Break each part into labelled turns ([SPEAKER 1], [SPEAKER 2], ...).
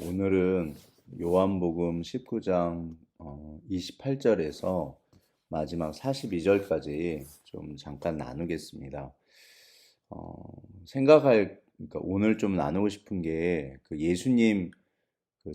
[SPEAKER 1] 오늘은 요한복음 19장 28절에서 마지막 42절까지 좀 잠깐 나누겠습니다. 그러니까 오늘 좀 나누고 싶은 게 그 예수님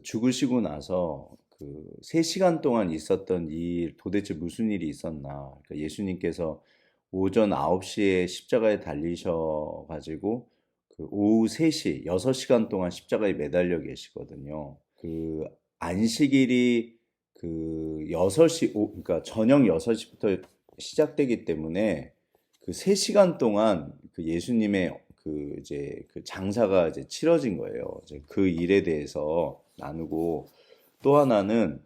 [SPEAKER 1] 죽으시고 나서 그 3시간 동안 있었던 일, 도대체 무슨 일이 있었나. 그러니까 예수님께서 오전 9시에 십자가에 달리셔가지고 그 오후 3시, 6시간 동안 십자가에 매달려 계시거든요. 그 안식일이 그 6시, 그러니까 저녁 6시부터 시작되기 때문에 그 3시간 동안 그 예수님의 그 이제 그 장사가 이제 치러진 거예요. 이제 그 일에 대해서 나누고 또 하나는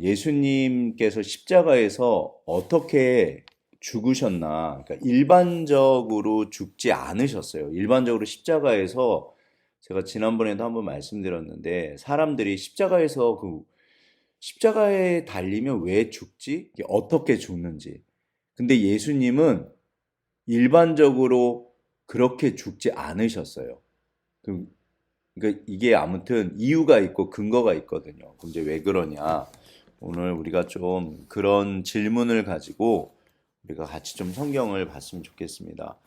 [SPEAKER 1] 예수님께서 십자가에서 어떻게 죽으셨나. 그러니까 일반적으로 죽지 않으셨어요. 일반적으로 십자가에서 제가 지난번에도 한번 말씀드렸는데 사람들이 십자가에서 그 십자가에 달리면 왜 죽지? 어떻게 죽는지. 근데 예수님은 일반적으로 그렇게 죽지 않으셨어요. 그러니까 이게 아무튼 이유가 있고 근거가 있거든요. 근데 왜 그러냐? 오늘 우리가 좀 그런 질문을 가지고 우리가 같이 좀 성경을 봤으면 좋겠습니다.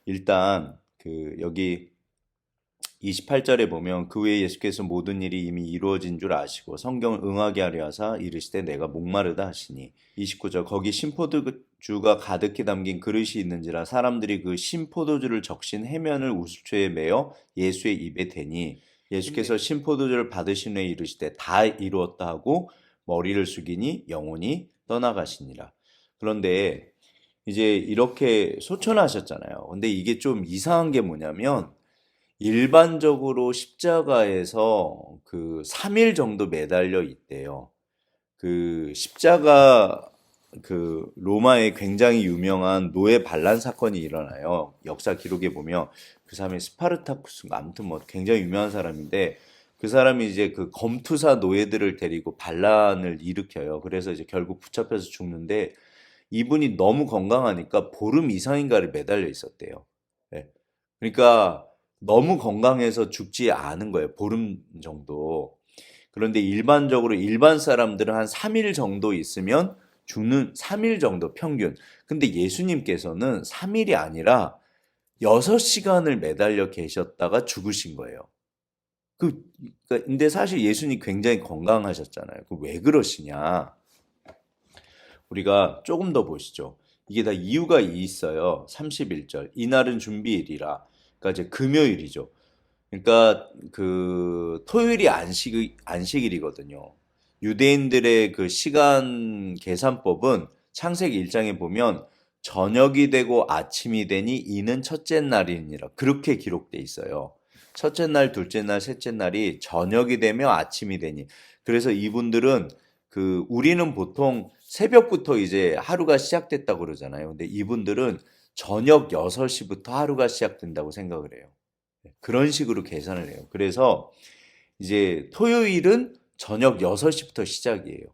[SPEAKER 1] 일단 그 여기 28절에 보면 그 후에 예수께서 모든 일이 이미 이루어진 줄 아시고 성경을 응하게 하려 하사 이르시되 내가 목마르다 하시니 29절 거기 신포도주가 가득히 담긴 그릇이 있는지라 사람들이 그 신포도주를 적신 해면을 우수초에 매어 예수의 입에 대니 예수께서 신포도주를 받으신 후에 이르시되 다 이루었다 하고 머리를 숙이니 영혼이 떠나가시니라. 그런데 이제 이렇게 소천하셨잖아요. 근데 이게 좀 이상한 게 뭐냐면 일반적으로 십자가에서 그 3일 정도 매달려 있대요. 그 십자가 그 로마에 굉장히 유명한 노예 반란 사건이 일어나요. 역사 기록에 보면 그 사람이 스파르타쿠스인가 아무튼 뭐 굉장히 유명한 사람인데 그 사람이 이제 그 검투사 노예들을 데리고 반란을 일으켜요. 그래서 이제 결국 붙잡혀서 죽는데 이분이 너무 건강하니까 보름 이상인가를 매달려 있었대요. 예. 그러니까 너무 건강해서 죽지 않은 거예요. 보름 정도. 그런데 일반적으로 일반 사람들은 한 3일 정도 있으면 죽는 3일 정도 평균. 근데 예수님께서는 3일이 아니라 6시간을 매달려 계셨다가 죽으신 거예요. 근데 사실 예수님 굉장히 건강하셨잖아요. 왜 그러시냐? 우리가 조금 더 보시죠. 이게 다 이유가 있어요. 31절. 이날은 준비일이라. 그러니까 이제 금요일이죠. 그러니까 그 토요일이 안식일이거든요. 유대인들의 그 시간 계산법은 창세기 1장에 보면 저녁이 되고 아침이 되니 이는 첫째 날이니라. 그렇게 기록돼 있어요. 첫째 날, 둘째 날, 셋째 날이 저녁이 되며 아침이 되니. 그래서 이분들은 그 우리는 보통 새벽부터 이제 하루가 시작됐다고 그러잖아요. 근데 이분들은 저녁 6시부터 하루가 시작된다고 생각을 해요. 그런 식으로 계산을 해요. 그래서 이제 토요일은 저녁 6시부터 시작이에요.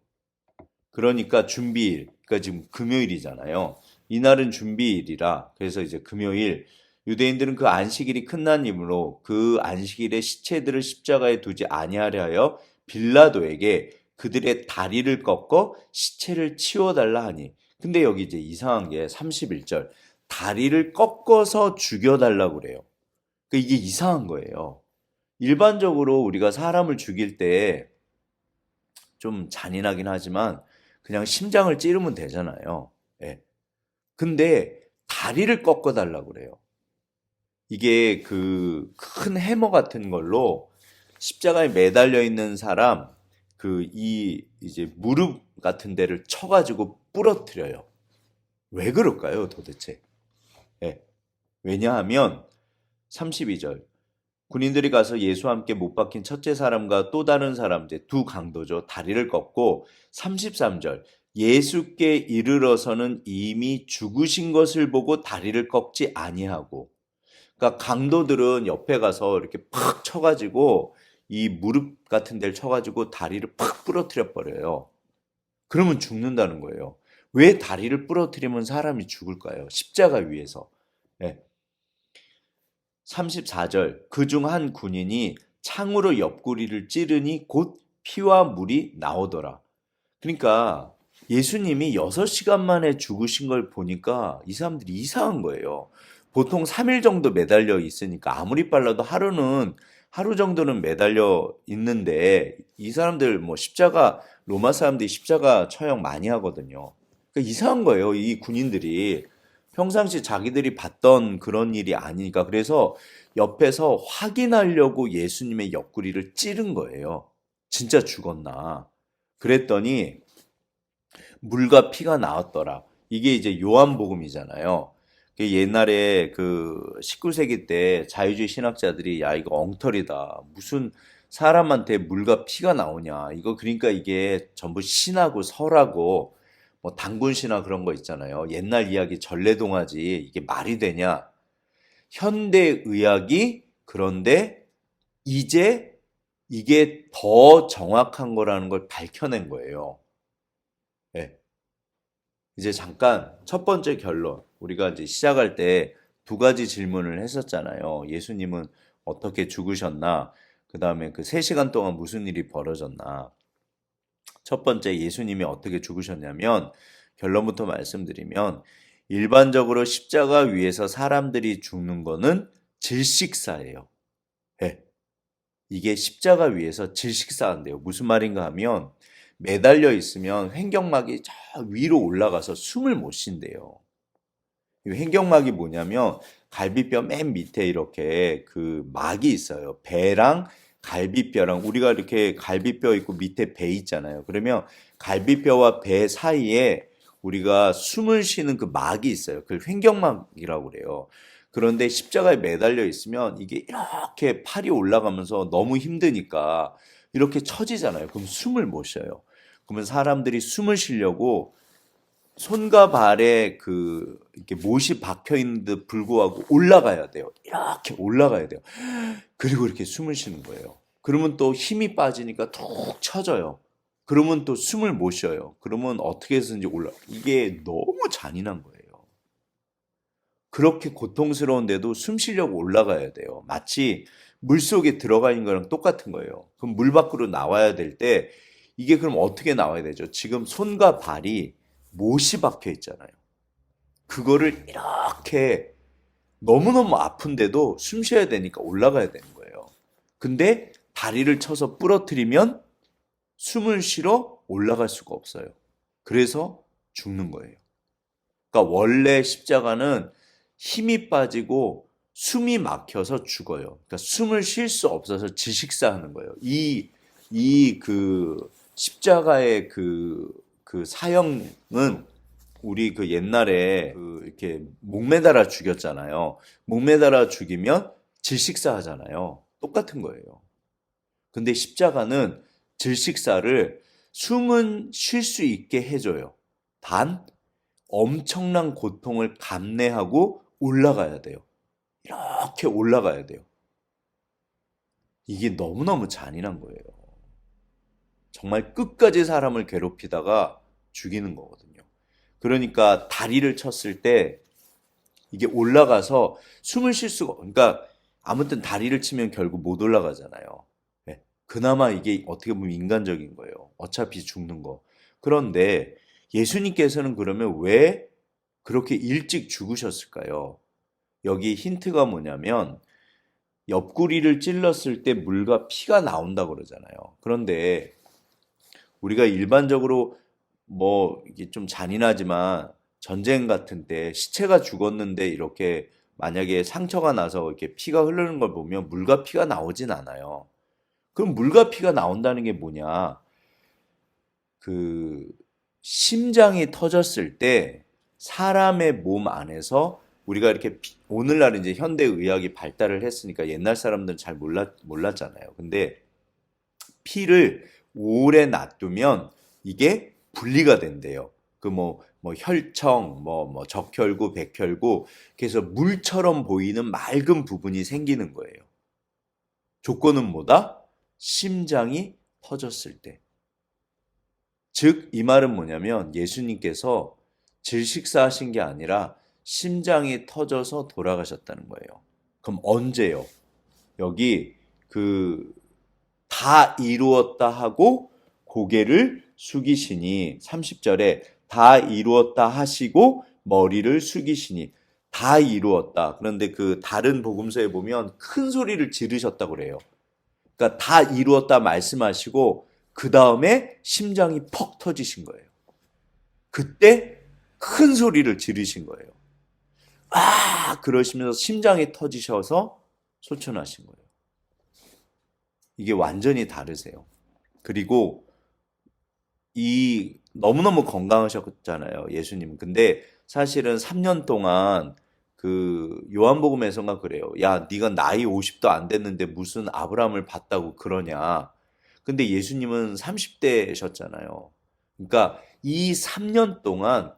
[SPEAKER 1] 그러니까 준비일, 그러니까 지금 금요일이잖아요. 이날은 준비일이라, 그래서 이제 금요일, 유대인들은 그 안식일이 끝난 이유로 그 안식일에 시체들을 십자가에 두지 아니하려 하여 빌라도에게 그들의 다리를 꺾어 시체를 치워달라 하니. 근데 여기 이제 이상한 게 31절, 다리를 꺾어서 죽여달라고 그래요. 이게 이상한 거예요. 일반적으로 우리가 사람을 죽일 때 좀 잔인하긴 하지만 그냥 심장을 찌르면 되잖아요. 예. 근데 다리를 꺾어 달라고 그래요. 이게 그 큰 해머 같은 걸로 십자가에 매달려 있는 사람 이제 무릎 같은 데를 쳐가지고 부러뜨려요. 왜 그럴까요, 도대체? 예. 왜냐하면 32절 군인들이 가서 예수와 함께 못 박힌 첫째 사람과 또 다른 사람, 이제 두 강도죠. 다리를 꺾고 33절 예수께 이르러서는 이미 죽으신 것을 보고 다리를 꺾지 아니하고. 그러니까 강도들은 옆에 가서 이렇게 팍 쳐가지고 이 무릎 같은 데를 쳐가지고 다리를 팍 부러뜨려 버려요. 그러면 죽는다는 거예요. 왜 다리를 부러뜨리면 사람이 죽을까요? 십자가 위에서. 예. 34절 그 중 한 군인이 창으로 옆구리를 찌르니 곧 피와 물이 나오더라. 그러니까 예수님이 6시간 만에 죽으신 걸 보니까 이 사람들이 이상한 거예요. 보통 3일 정도 매달려 있으니까 아무리 빨라도 하루 정도는 매달려 있는데 이 사람들 뭐 십자가 로마 사람들이 십자가 처형 많이 하거든요. 그러니까 이상한 거예요. 이 군인들이 평상시 자기들이 봤던 그런 일이 아니니까 그래서 옆에서 확인하려고 예수님의 옆구리를 찌른 거예요. 진짜 죽었나? 그랬더니 물과 피가 나왔더라. 이게 이제 요한복음이잖아요. 옛날에 그 19세기 때 자유주의 신학자들이 야 이거 엉터리다. 무슨 사람한테 물과 피가 나오냐. 이거 그러니까 이게 전부 신하고 설하고 뭐 단군신화 그런 거 있잖아요. 옛날 이야기 전래동화지 이게 말이 되냐. 현대 의학이 그런데 이제 이게 더 정확한 거라는 걸 밝혀낸 거예요. 예. 이제 잠깐 첫 번째 결론. 우리가 이제 시작할 때 두 가지 질문을 했었잖아요. 예수님은 어떻게 죽으셨나? 그 다음에 그 3시간 동안 무슨 일이 벌어졌나? 첫 번째 예수님이 어떻게 죽으셨냐면 결론부터 말씀드리면 일반적으로 십자가 위에서 사람들이 죽는 거는 질식사예요. 예. 이게 십자가 위에서 질식사인데요. 무슨 말인가 하면 매달려 있으면 횡격막이 저 위로 올라가서 숨을 못 쉰대요. 이 횡격막이 뭐냐면 갈비뼈 맨 밑에 이렇게 그 막이 있어요. 배랑 갈비뼈랑 우리가 이렇게 갈비뼈 있고 밑에 배 있잖아요. 그러면 갈비뼈와 배 사이에 우리가 숨을 쉬는 그 막이 있어요. 그걸 횡격막이라고 그래요. 그런데 십자가에 매달려 있으면 이게 이렇게 팔이 올라가면서 너무 힘드니까 이렇게 처지잖아요. 그럼 숨을 못 쉬어요. 그러면 사람들이 숨을 쉬려고 손과 발에 그 이렇게 못이 박혀 있는데 불구하고 올라가야 돼요. 이렇게 올라가야 돼요. 그리고 이렇게 숨을 쉬는 거예요. 그러면 또 힘이 빠지니까 툭 쳐져요. 그러면 또 숨을 못 쉬어요. 그러면 어떻게 해서든지 이게 너무 잔인한 거예요. 그렇게 고통스러운데도 숨 쉬려고 올라가야 돼요. 마치 물속에 들어가 있는 거랑 똑같은 거예요. 그럼 물 밖으로 나와야 될 때 이게 그럼 어떻게 나와야 되죠? 지금 손과 발이 못이 박혀 있잖아요. 그거를 이렇게 너무너무 아픈데도 숨 쉬어야 되니까 올라가야 되는 거예요. 근데 다리를 쳐서 부러뜨리면 숨을 쉬러 올라갈 수가 없어요. 그래서 죽는 거예요. 그러니까 원래 십자가는 힘이 빠지고 숨이 막혀서 죽어요. 그러니까 숨을 쉴 수 없어서 질식사하는 거예요. 그 십자가의 그 사형은 우리 그 옛날에 그 이렇게 목매달아 죽였잖아요. 목매달아 죽이면 질식사 하잖아요. 똑같은 거예요. 근데 십자가는 질식사를 숨은 쉴 수 있게 해줘요. 단 엄청난 고통을 감내하고 올라가야 돼요. 이렇게 올라가야 돼요. 이게 너무너무 잔인한 거예요. 정말 끝까지 사람을 괴롭히다가 죽이는 거거든요. 그러니까 다리를 쳤을 때 이게 올라가서 숨을 쉴 수가, 그러니까 아무튼 다리를 치면 결국 못 올라가잖아요. 네. 그나마 이게 어떻게 보면 인간적인 거예요. 어차피 죽는 거. 그런데 예수님께서는 그러면 왜 그렇게 일찍 죽으셨을까요? 여기 힌트가 뭐냐면 옆구리를 찔렀을 때 물과 피가 나온다고 그러잖아요. 그런데 우리가 일반적으로 뭐 이게 좀 잔인하지만 전쟁 같은 때 시체가 죽었는데 이렇게 만약에 상처가 나서 이렇게 피가 흐르는 걸 보면 물과 피가 나오진 않아요. 그럼 물과 피가 나온다는 게 뭐냐? 그 심장이 터졌을 때 사람의 몸 안에서 우리가 이렇게 오늘날 이제 현대 의학이 발달을 했으니까 옛날 사람들은 잘 몰랐잖아요. 근데 피를 오래 놔두면 이게 분리가 된대요. 그 뭐 혈청, 뭐 적혈구, 백혈구, 그래서 물처럼 보이는 맑은 부분이 생기는 거예요. 조건은 뭐다? 심장이 터졌을 때. 즉, 이 말은 뭐냐면 예수님께서 질식사하신 게 아니라 심장이 터져서 돌아가셨다는 거예요. 그럼 언제요? 여기 그 다 이루었다 하고 고개를 숙이시니 30절에 다 이루었다 하시고 머리를 숙이시니 다 이루었다. 그런데 그 다른 복음서에 보면 큰 소리를 지르셨다고 그래요. 그러니까 다 이루었다 말씀하시고 그 다음에 심장이 퍽 터지신 거예요. 그때 큰 소리를 지르신 거예요. 아! 그러시면서 심장이 터지셔서 소천하신 거예요. 이게 완전히 다르세요. 그리고 이 너무너무 건강하셨잖아요, 예수님. 근데 사실은 3년 동안 그 요한복음에서가 그래요. 야, 네가 나이 50도 안 됐는데 무슨 아브라함을 봤다고 그러냐. 근데 예수님은 30대셨잖아요. 그러니까 이 3년 동안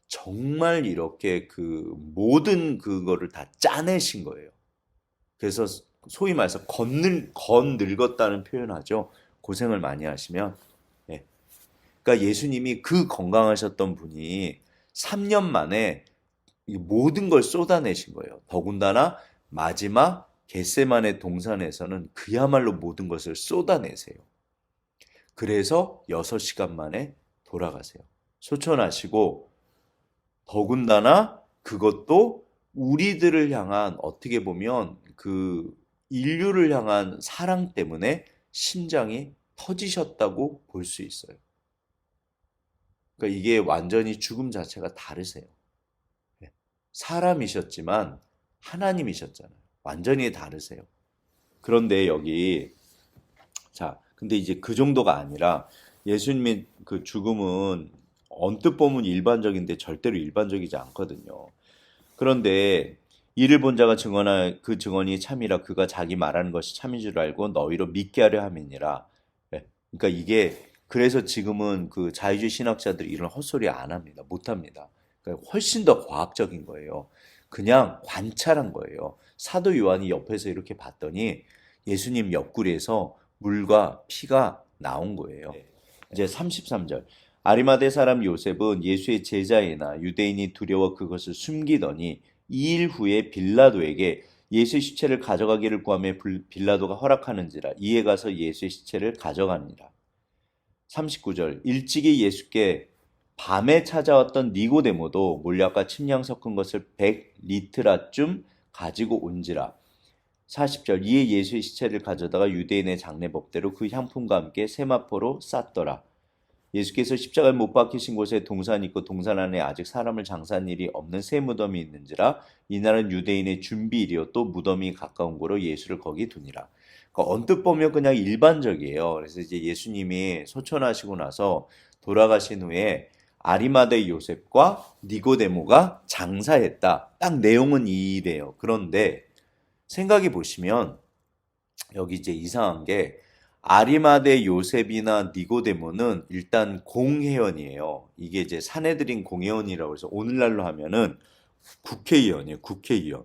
[SPEAKER 1] 정말 이렇게 그 모든 그거를 다 짜내신 거예요. 그래서 소위 말해서 건늙었다는 표현하죠. 고생을 많이 하시면. 예. 그러니까 예수님이 그 건강하셨던 분이 3년 만에 이 모든 걸 쏟아내신 거예요. 더군다나 마지막 겟세마네 동산에서는 그야말로 모든 것을 쏟아내세요. 그래서 6시간 만에 돌아가세요. 소천하시고 더군다나 그것도 우리들을 향한 어떻게 보면 그 인류를 향한 사랑 때문에 심장이 터지셨다고 볼 수 있어요. 그러니까 이게 완전히 죽음 자체가 다르세요. 예. 사람이셨지만 하나님이셨잖아요. 완전히 다르세요. 그런데 여기 자, 근데 이제 그 정도가 아니라 예수님의 그 죽음은 언뜻 보면 일반적인데 절대로 일반적이지 않거든요. 그런데 이를 본 자가 증언하 그 증언이 참이라 그가 자기 말하는 것이 참인 줄 알고 너희로 믿게 하려 함이니라. 예. 그러니까 이게 그래서 지금은 그 자유주의 신학자들이 이런 헛소리 안 합니다. 못 합니다. 그러니까 훨씬 더 과학적인 거예요. 그냥 관찰한 거예요. 사도 요한이 옆에서 이렇게 봤더니 예수님 옆구리에서 물과 피가 나온 거예요. 이제 33절. 아리마대 사람 요셉은 예수의 제자이나 유대인이 두려워 그것을 숨기더니 2일 후에 빌라도에게 예수의 시체를 가져가기를 구하며 빌라도가 허락하는지라 이에 가서 예수의 시체를 가져가니라. 39절. 일찍이 예수께 밤에 찾아왔던 니고데모도 몰약과 침량 섞은 것을 100리트라쯤 가지고 온지라. 40절. 이에 예수의 시체를 가져다가 유대인의 장례법대로 그 향품과 함께 세마포로 쌌더라. 예수께서 십자가에 못 박히신 곳에 동산이 있고 동산 안에 아직 사람을 장사한 일이 없는 새 무덤이 있는지라. 이날은 유대인의 준비일이요 또 무덤이 가까운 고로 예수를 거기 두니라. 그러니까 언뜻 보면 그냥 일반적이에요. 그래서 이제 예수님이 소천하시고 나서 돌아가신 후에 아리마대 요셉과 니고데모가 장사했다. 딱 내용은 이래요. 그런데 생각해 보시면 여기 이제 이상한 게 아리마대 요셉이나 니고데모는 일단 공회원이에요. 이게 이제 사내들인 공회원이라고 해서 오늘날로 하면은 국회의원이에요. 국회의원.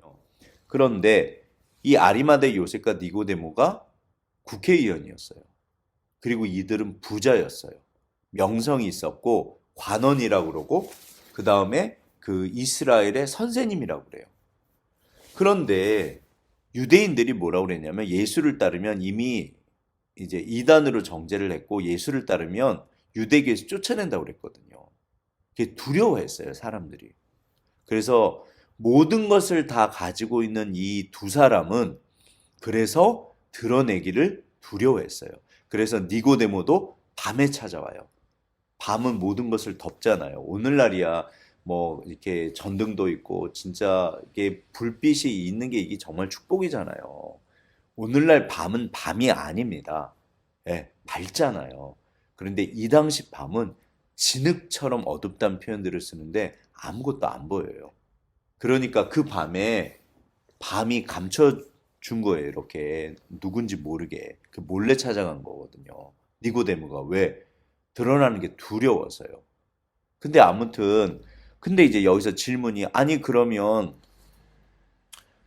[SPEAKER 1] 그런데 이 아리마대 요셉과 니고데모가 국회의원이었어요. 그리고 이들은 부자였어요. 명성이 있었고 관원이라고 그러고 그 다음에 그 이스라엘의 선생님이라고 그래요. 그런데 유대인들이 뭐라고 그랬냐면 예수를 따르면 이미 이제 이단으로 정죄를 했고 예수를 따르면 유대교에서 쫓아낸다고 그랬거든요. 그게 두려워했어요, 사람들이. 그래서 모든 것을 다 가지고 있는 이 두 사람은 그래서 드러내기를 두려워했어요. 그래서 니고데모도 밤에 찾아와요. 밤은 모든 것을 덮잖아요. 오늘날이야 뭐 이렇게 전등도 있고 진짜 이게 불빛이 있는 게 이게 정말 축복이잖아요. 오늘날 밤은 밤이 아닙니다. 예, 밝잖아요. 그런데 이 당시 밤은 진흙처럼 어둡다는 표현들을 쓰는데 아무것도 안 보여요. 그러니까 그 밤에 밤이 감춰준 거예요. 이렇게 누군지 모르게 그 몰래 찾아간 거거든요. 니고데모가 왜? 드러나는 게 두려워서요. 근데 아무튼 근데 이제 여기서 질문이 아니 그러면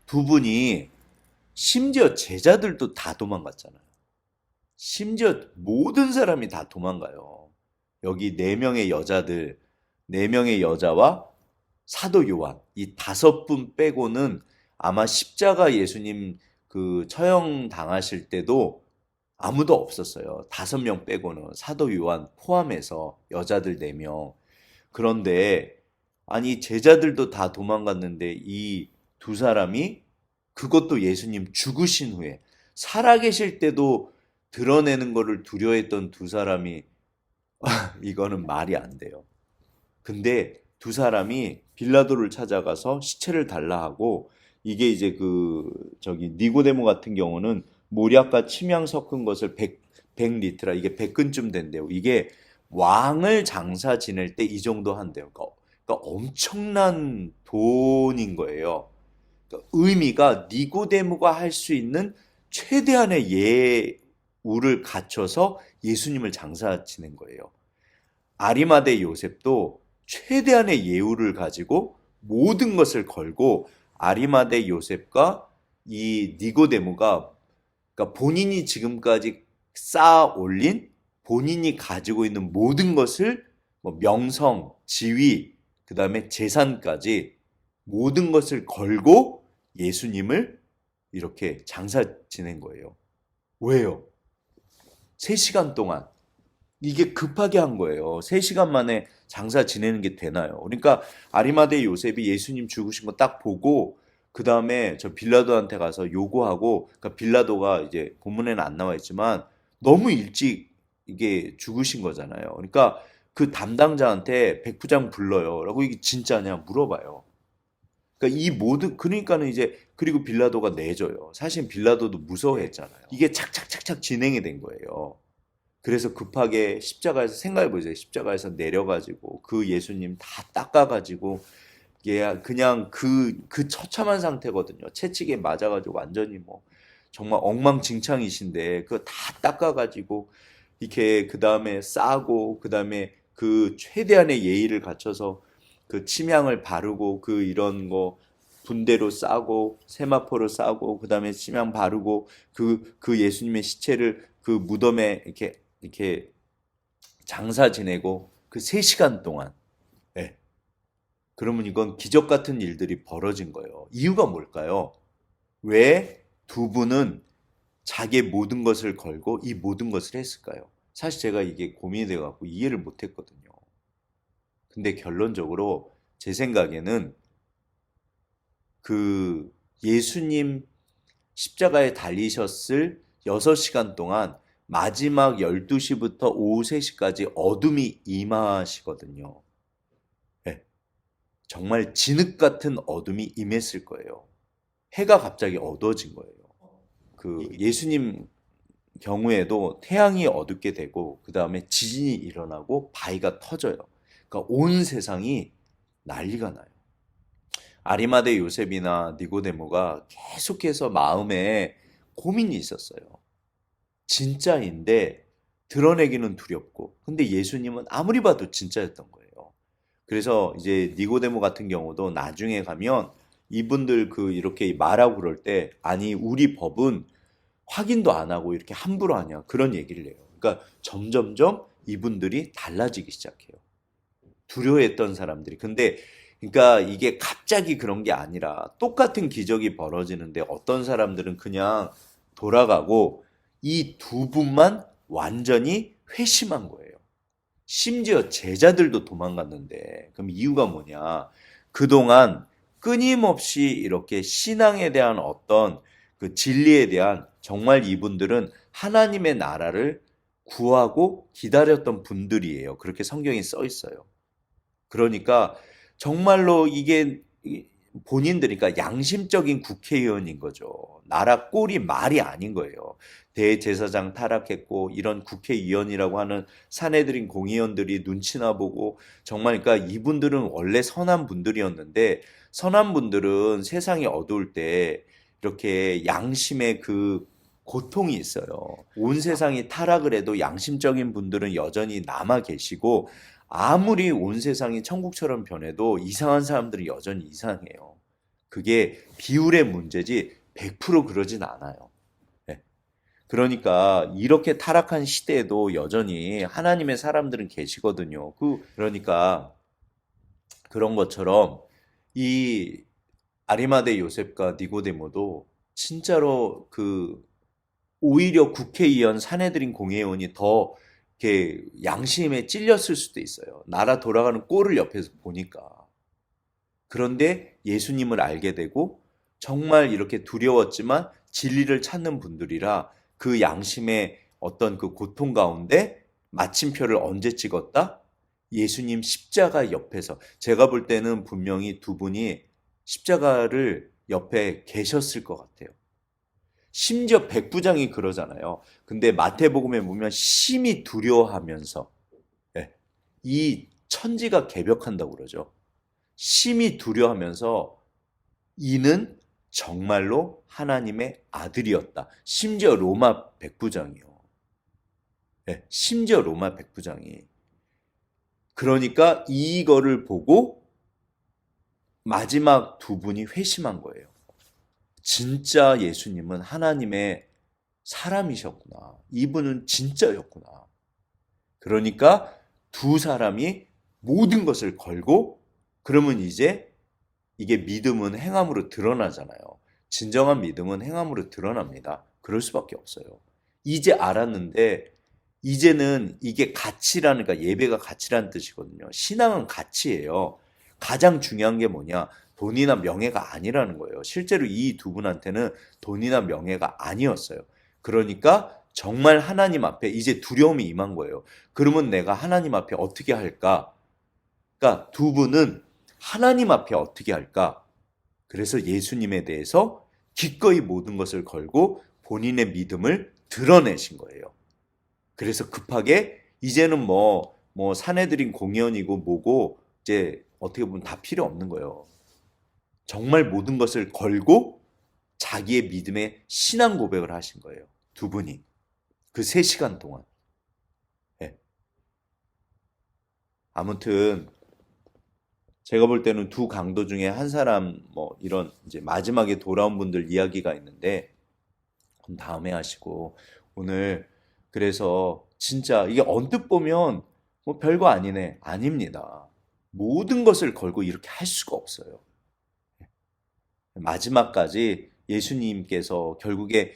[SPEAKER 1] 두 분이 심지어 제자들도 다 도망갔잖아요. 심지어 모든 사람이 다 도망가요. 여기 네 명의 여자들, 네 명의 여자와 사도 요한 이 5분 빼고는 아마 십자가 예수님 그 처형 당하실 때도 아무도 없었어요. 5명 빼고는 사도 요한 포함해서 여자들 4명. 그런데 아니 제자들도 다 도망갔는데 이 두 사람이 그것도 예수님 죽으신 후에 살아계실 때도 드러내는 거를 두려워했던 두 사람이 이거는 말이 안 돼요. 근데 두 사람이 빌라도를 찾아가서 시체를 달라 하고 이게 이제 그 저기 니고데모 같은 경우는 모략과 침향 섞은 것을 100리트라 이게 100근쯤 된대요. 이게 왕을 장사 지낼 때 이 정도 한대요. 그러니까 엄청난 돈인 거예요. 그러니까 의미가 니고데모가 할 수 있는 최대한의 예우를 갖춰서 예수님을 장사 지낸 거예요. 아리마대 요셉도 최대한의 예우를 가지고 모든 것을 걸고 아리마대 요셉과 이 니고데모가 그러니까 본인이 지금까지 쌓아 올린 본인이 가지고 있는 모든 것을 뭐 명성, 지위, 그다음에 재산까지 모든 것을 걸고 예수님을 이렇게 장사 지낸 거예요. 왜요? 3시간 동안 이게 급하게 한 거예요. 3시간 만에 장사 지내는 게 되나요? 그러니까 아리마대 요셉이 예수님 죽으신 거 딱 보고 그 다음에 저 빌라도한테 가서 요구하고 그러니까 빌라도가 이제 본문에는 안 나와 있지만 너무 일찍 이게 죽으신 거잖아요. 그러니까 그 담당자한테 백부장 불러요. 라고 이게 진짜냐 물어봐요. 그러니까 이 모든 그러니까는 이제 그리고 빌라도가 내줘요. 사실 빌라도도 무서워했잖아요. 이게 착착착착 진행이 된 거예요. 그래서 급하게 십자가에서 생각해 보세요. 십자가에서 내려가지고 그 예수님 다 닦아가지고 이게 그냥 그 처참한 상태거든요. 채찍에 맞아가지고 완전히 뭐 정말 엉망진창이신데 그거 다 닦아가지고 이렇게 그 다음에 싸고 그 다음에 그 최대한의 예의를 갖춰서 그 침향을 바르고 그 이런 거 분대로 싸고 세마포로 싸고 그 다음에 침향 바르고 그 예수님의 시체를 그 무덤에 이렇게 장사 지내고 그 3시간 동안 예. 그러면 이건 기적 같은 일들이 벌어진 거예요. 이유가 뭘까요? 왜 두 분은 자기의 모든 것을 걸고 이 모든 것을 했을까요? 사실 제가 이게 고민이 돼갖고 이해를 못했거든요. 근데 결론적으로 제 생각에는 그 예수님 십자가에 달리셨을 6시간 동안 마지막 12시부터 오후 3시까지 어둠이 임하시거든요. 네, 정말 진흙 같은 어둠이 임했을 거예요. 해가 갑자기 어두워진 거예요. 그 예수님 경우에도 태양이 어둡게 되고 그 다음에 지진이 일어나고 바위가 터져요. 그러니까 온 세상이 난리가 나요. 아리마대 요셉이나 니고데모가 계속해서 마음에 고민이 있었어요. 진짜인데 드러내기는 두렵고 근데 예수님은 아무리 봐도 진짜였던 거예요. 그래서 이제 니고데모 같은 경우도 나중에 가면 이분들 그 이렇게 말하고 그럴 때 아니 우리 법은 확인도 안 하고 이렇게 함부로 하냐 그런 얘기를 해요. 그러니까 점점점 이분들이 달라지기 시작해요. 두려워했던 사람들이. 근데 그러니까 이게 갑자기 그런 게 아니라 똑같은 기적이 벌어지는데 어떤 사람들은 그냥 돌아가고 이 두 분만 완전히 회심한 거예요. 심지어 제자들도 도망갔는데 그럼 이유가 뭐냐? 그동안 끊임없이 이렇게 신앙에 대한 어떤 그 진리에 대한 정말 이분들은 하나님의 나라를 구하고 기다렸던 분들이에요. 그렇게 성경에 써 있어요. 그러니까 정말로 이게 본인들이니까 양심적인 국회의원인 거죠. 나라 꼴이 말이 아닌 거예요. 대제사장 타락했고 이런 국회의원이라고 하는 사내들인 공의원들이 눈치나 보고 정말 그러니까 이분들은 원래 선한 분들이었는데 선한 분들은 세상이 어두울 때 이렇게 양심의 그 고통이 있어요. 온 세상이 타락을 해도 양심적인 분들은 여전히 남아 계시고 아무리 온 세상이 천국처럼 변해도 이상한 사람들은 여전히 이상해요. 그게 비율의 문제지 100% 그러진 않아요. 네. 그러니까 이렇게 타락한 시대에도 여전히 하나님의 사람들은 계시거든요. 그러니까 그런 것처럼 이 아리마대 요셉과 니고데모도 진짜로 오히려 국회의원, 사내들인 공회의원이 더 이렇게 양심에 찔렸을 수도 있어요. 나라 돌아가는 꼴을 옆에서 보니까. 그런데 예수님을 알게 되고 정말 이렇게 두려웠지만 진리를 찾는 분들이라 그 양심의 어떤 그 고통 가운데 마침표를 언제 찍었다? 예수님 십자가 옆에서. 제가 볼 때는 분명히 두 분이 십자가를 옆에 계셨을 것 같아요. 심지어 백부장이 그러잖아요. 근데 마태복음에 보면 심히 두려워하면서, 예, 이 천지가 개벽한다고 그러죠. 심히 두려워하면서 이는 정말로 하나님의 아들이었다. 심지어 로마 백부장이요. 예, 심지어 로마 백부장이. 그러니까 이거를 보고 마지막 두 분이 회심한 거예요. 진짜 예수님은 하나님의 사람이셨구나. 이분은 진짜였구나. 그러니까 두 사람이 모든 것을 걸고, 그러면 이제 이게 믿음은 행함으로 드러나잖아요. 진정한 믿음은 행함으로 드러납니다. 그럴 수밖에 없어요. 이제 알았는데 이제는 이게 가치라는, 그러니까 예배가 가치라는 뜻이거든요. 신앙은 가치예요. 가장 중요한 게 뭐냐? 돈이나 명예가 아니라는 거예요. 실제로 이 두 분한테는 돈이나 명예가 아니었어요. 그러니까 정말 하나님 앞에 이제 두려움이 임한 거예요. 그러면 내가 하나님 앞에 어떻게 할까? 그러니까 두 분은 하나님 앞에 어떻게 할까? 그래서 예수님에 대해서 기꺼이 모든 것을 걸고 본인의 믿음을 드러내신 거예요. 그래서 급하게 이제는 사내들인 공연이고 뭐고 이제 어떻게 보면 다 필요 없는 거예요. 정말 모든 것을 걸고 자기의 믿음의 신앙 고백을 하신 거예요. 두 분이. 그 3시간 동안. 네. 아무튼 제가 볼 때는 두 강도 중에 한 사람 이런 이제 마지막에 돌아온 분들 이야기가 있는데 그럼 다음에 하시고, 오늘 그래서 진짜 이게 언뜻 보면 별거 아니네. 아닙니다. 모든 것을 걸고 이렇게 할 수가 없어요. 마지막까지 예수님께서 결국에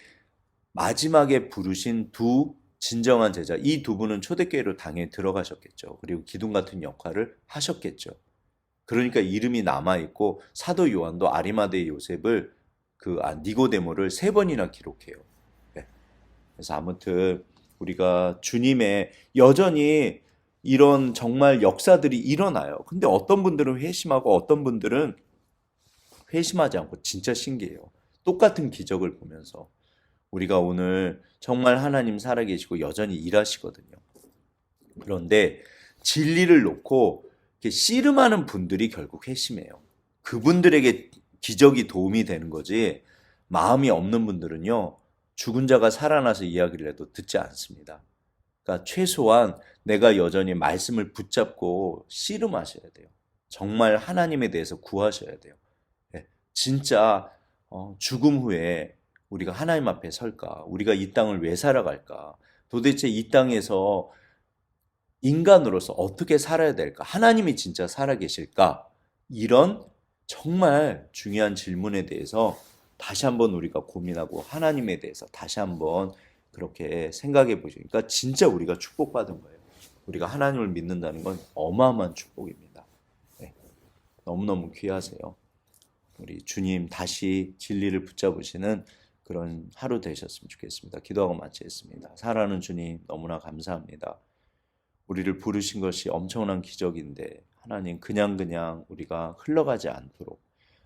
[SPEAKER 1] 마지막에 부르신 두 진정한 제자, 이 두 분은 초대교회로 당연히 들어가셨겠죠. 그리고 기둥 같은 역할을 하셨겠죠. 그러니까 이름이 남아있고 사도 요한도 아리마대 요셉을 니고데모를 3번이나 기록해요. 네. 그래서 아무튼 우리가 주님의 여전히 이런 정말 역사들이 일어나요. 근데 어떤 분들은 회심하고 어떤 분들은 회심하지 않고, 진짜 신기해요. 똑같은 기적을 보면서 우리가 오늘 정말 하나님 살아계시고 여전히 일하시거든요. 그런데 진리를 놓고 이렇게 씨름하는 분들이 결국 회심해요. 그분들에게 기적이 도움이 되는 거지, 마음이 없는 분들은요, 죽은 자가 살아나서 이야기를 해도 듣지 않습니다. 그러니까 최소한 내가 여전히 말씀을 붙잡고 씨름하셔야 돼요. 정말 하나님에 대해서 구하셔야 돼요. 진짜 죽음 후에 우리가 하나님 앞에 설까? 우리가 이 땅을 왜 살아갈까? 도대체 이 땅에서 인간으로서 어떻게 살아야 될까? 하나님이 진짜 살아계실까? 이런 정말 중요한 질문에 대해서 다시 한번 우리가 고민하고 하나님에 대해서 다시 한번 그렇게 생각해 보시니까 진짜 우리가 축복받은 거예요. 우리가 하나님을 믿는다는 건 어마어마한 축복입니다. 네. 너무너무 귀하세요. 우리 주님 다시 진리를 붙잡으시는 그런 하루 되셨으면 좋겠습니다. 기도하고 마치겠습니다. 사랑하는 주님, 너무나 감사합니다. 우리를 부르신 것이 엄청난 기적인데 하나님, 그냥 우리가 흘러가지 않도록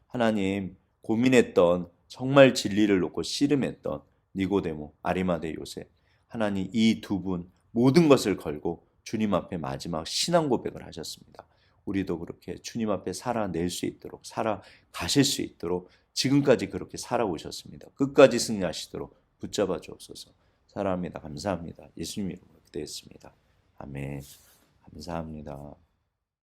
[SPEAKER 1] 하나님, 고민했던, 정말 진리를 놓고 씨름했던 니고데모, 아리마대 요셉, 하나님, 이 두 분 모든 것을 걸고 주님 앞에 마지막 신앙 고백을 하셨습니다. 우리도 그렇게 주님 앞에 살아낼 수 있도록, 살아가실 수 있도록 지금까지 그렇게 살아오셨습니다. 끝까지 승리하시도록 붙잡아 주옵소서. 사랑합니다. 감사합니다. 예수님 이름으로 기도했습니다. 아멘. 감사합니다.